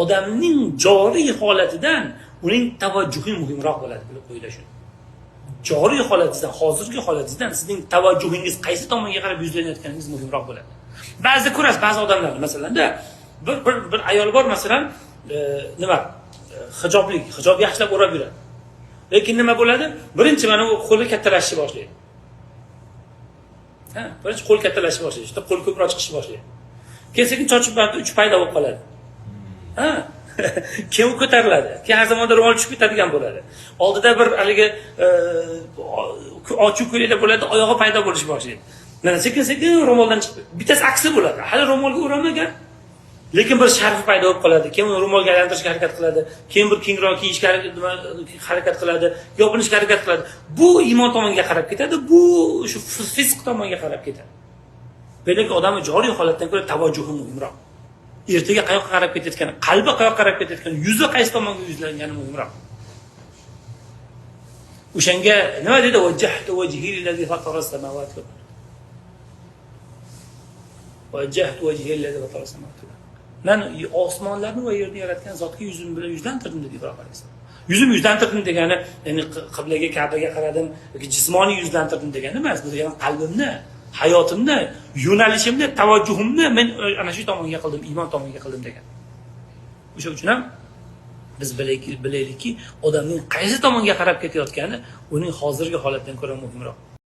odamning joriy holatidan uning tavajjuhi muhimroq bo'ladi, bilib qo'yinglar shuni. Joriy holatingizdan, hozirgi holatingizdan sizning tavajjuhingiz qaysi tomonga qarab yuzlanayotganingiz muhimroq bo'ladi. Ba'zida ko'rasiz, ba'zi odamlarni, masalanda bir ayol bor, masalan, hijob yaxshilab o'rab yuradi. Lekin nima bo'ladi? Birinchi mana u qo'li kattalashishni boshlaydi. Birinchi qo'l kattalashishni boshlaydi, işte qo'l ko'proq chiqishni boshlaydi. Keyin chochib barda uch paydo bo'lib qoladi. Keyin ko'tariladi. Keyin har zamonda ro'mol tushib ketadigan bo'ladi. Oldida bir haligi ochiq ko'ylakda bo'ladi, oyog'i paydo bo'lishni boshlaydi. Mana sekin-sekin ro'moldan chiqib, bittasi aksi bo'ladi. Hali ro'molga o'ramagan, lekin bir sharfi paydo bo'lib qoladi. Keyin uni ro'molga aylantirishga harakat qiladi. Keyin bir kengroq kiyishga harakat qiladi, yopinishga harakat qiladi. Bu iymon tomoniga qarab ketadi, bu shu fisq tomoniga qarab ketadi. Balki odamning joriy holatdan ko'ra tavajjuhi muhimroq. Ertaga qayoqqa qarab ketayotgani, qalbi qayoqqa qarab ketayotgani, yuzi qaysi tomonga yuzlangani muhimroq. O'shanga nima dedi? Wajjahtu wajhi lillazi fatara as-samawati wal ard. Wajjahtu wajhi lillazi fatara as-samawati wal ard. Men osmonlarni va yerni yaratgan zotga yuzim bilan yuzlantirdim dedi Ibrohim alayhisalom. Yuzim yuzlantirdim degani, ya'ni qiblaga, Ka'baga qaradim yoki jismoniy yuzlantirdim degani emas, bu degani qalbimni, hayotimni, yo'nalishimni, tavajjuhimni men ana shu tomonga qildim, iymon tomoniga qildim degan. O'sha uchun ham biz bilaylikki, odamning qaysi tomonga qarab ketayotgani uning hozirgi holatidan ko'ra muhimroq.